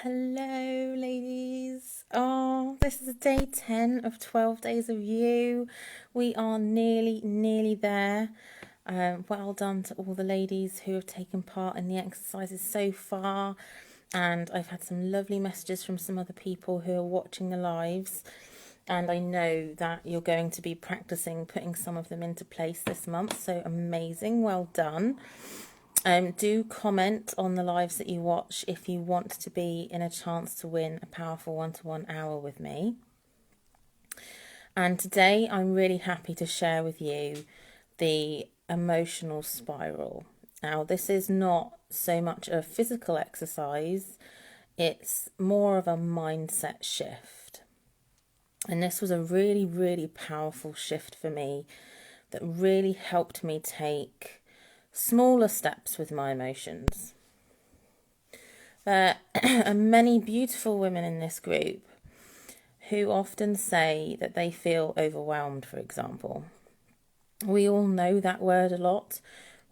Hello, ladies. Oh, this is day 10 of 12 days of you. We are nearly there. Well done to all the ladies who have taken part in the exercises so far. And I've had some lovely messages from some other people who are watching the lives. And I know that you're going to be practicing putting some of them into place this month. So amazing. Well done. Do comment on the lives that you watch if you want to be in a chance to win a powerful one-to-one hour with me. And today I'm really happy to share with you the emotional spiral. Now, this is not so much a physical exercise, it's more of a mindset shift. And this was a really powerful shift for me that really helped me take smaller steps with my emotions. There are many beautiful women in this group who often say that they feel overwhelmed, for example. We all know that word a lot.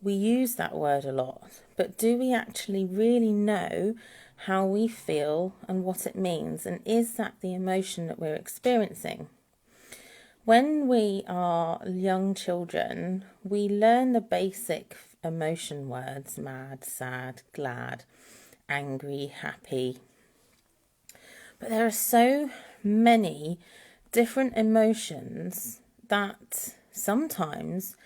We use that word a lot. But do we actually really know how we feel and what it means? And is that the emotion that we're experiencing? When we are young children, we learn the basic emotion words: mad, sad, glad, angry, happy. But there are so many different emotions that sometimes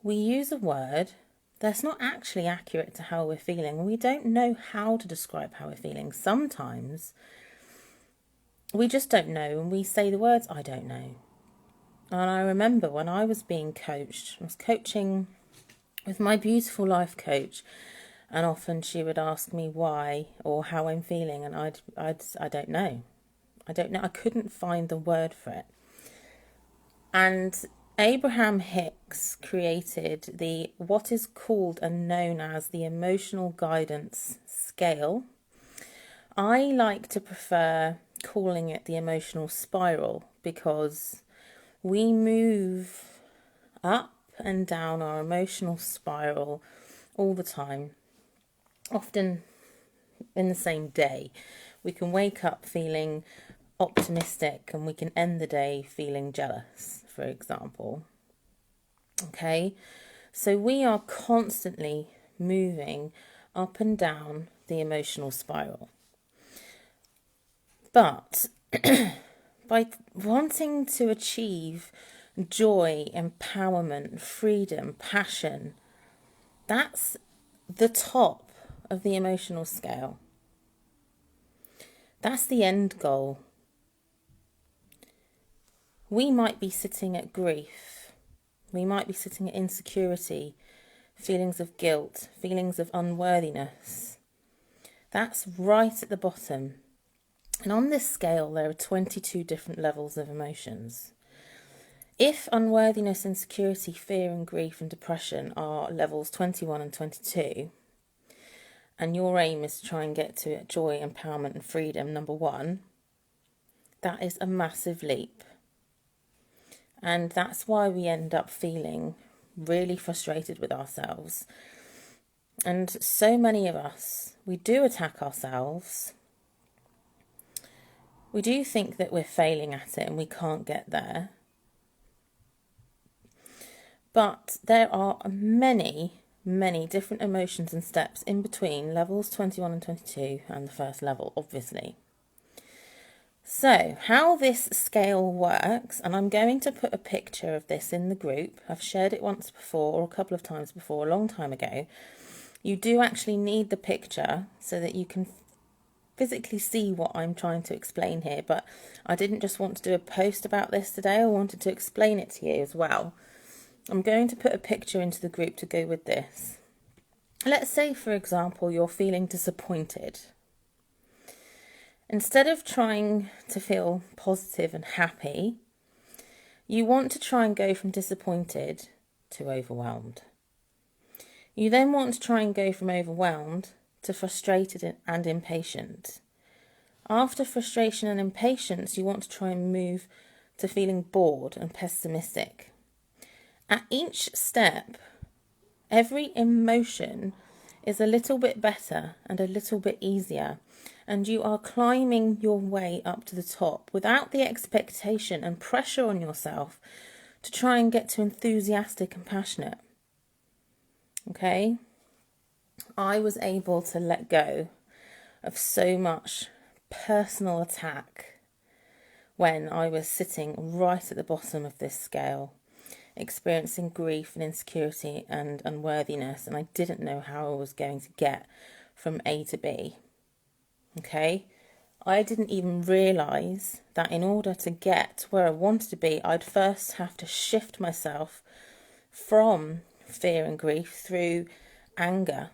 we use a word that's not actually accurate to how we're feeling. We don't know how to describe how we're feeling. Sometimes we just don't know, and we say the words, I don't know. And I remember when I was being coached, I was coaching with my beautiful life coach, and often she would ask me why or how I'm feeling, and I don't know. I don't know. I couldn't find the word for it. And Abraham Hicks created what is called and known as the emotional guidance scale. I like to prefer calling it the emotional spiral because we move up and down our emotional spiral all the time, often in the same day. We can wake up feeling optimistic and we can end the day feeling jealous, for example. Okay, so we are constantly moving up and down the emotional spiral. But by wanting to achieve joy, empowerment, freedom, passion, that's the top of the emotional scale. That's the end goal. We might be sitting at grief. We might be sitting at insecurity, feelings of guilt, feelings of unworthiness. That's right at the bottom. And on this scale, there are 22 different levels of emotions. If unworthiness, insecurity, fear and grief and depression are levels 21 and 22, and your aim is to try and get to joy, empowerment and freedom, number 1, that is a massive leap. And that's why we end up feeling really frustrated with ourselves. And so many of us, we do attack ourselves. We do think that we're failing at it and we can't get there. But there are many different emotions and steps in between levels 21 and 22 and the first level, obviously. So how this scale works, and I'm going to put a picture of this in the group. I've shared it once before, or a couple of times before, a long time ago. You do actually need the picture so that you can physically see what I'm trying to explain here, but I didn't just want to do a post about this today, I wanted to explain it to you as well. I'm going to put a picture into the group to go with this. Let's say, for example, you're feeling disappointed. Instead of trying to feel positive and happy, you want to try and go from disappointed to overwhelmed. You then want to try and go from overwhelmed to frustrated and impatient. After frustration and impatience, you want to try and move to feeling bored and pessimistic. At each step, every emotion is a little bit better and a little bit easier. and you are climbing your way up to the top without the expectation and pressure on yourself to try and get to enthusiastic and passionate. Okay? I was able to let go of so much personal attack when I was sitting right at the bottom of this scale, experiencing grief and insecurity and unworthiness, and I didn't know how I was going to get from A to B. Okay? I didn't even realise that in order to get where I wanted to be, I'd first have to shift myself from fear and grief through anger,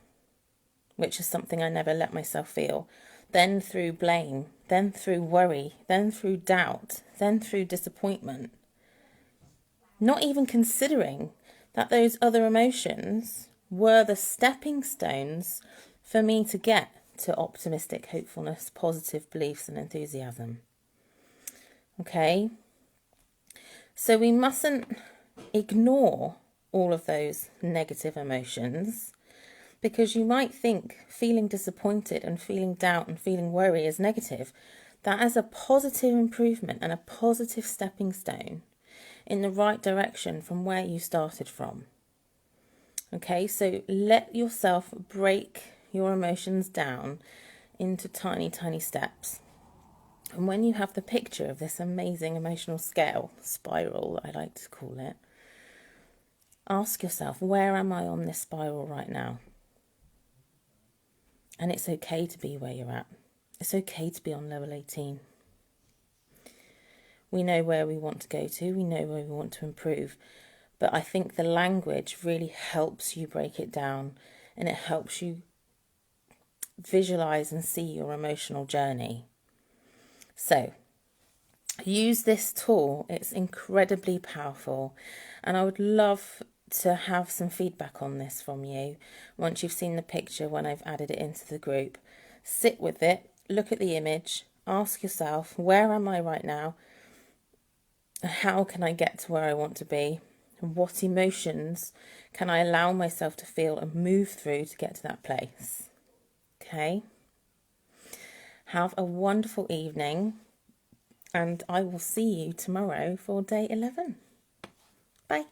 which is something I never let myself feel, then through blame, then through worry, then through doubt, then through disappointment. Not even considering that those other emotions were the stepping stones for me to get to optimistic hopefulness, positive beliefs and enthusiasm. Okay? So we mustn't ignore all of those negative emotions, because you might think feeling disappointed and feeling doubt and feeling worry is negative. That is a positive improvement and a positive stepping stone in the right direction from where you started from. Okay, so let yourself break your emotions down into tiny, tiny steps. And when you have the picture of this amazing emotional scale, spiral, I like to call it, ask yourself, where am I on this spiral right now? And it's okay to be where you're at. It's okay to be on level 18. We know where we want to go to. We know where we want to improve. But I think the language really helps you break it down, and it helps you visualize and see your emotional journey. So use this tool. It's incredibly powerful. And I would love to have some feedback on this from you once you've seen the picture, when I've added it into the group. Sit with it, look at the image, ask yourself, where am I right now? How can I get to where I want to be? And what emotions can I allow myself to feel and move through to get to that place? Okay? Have a wonderful evening, and I will see you tomorrow for day 11. Bye.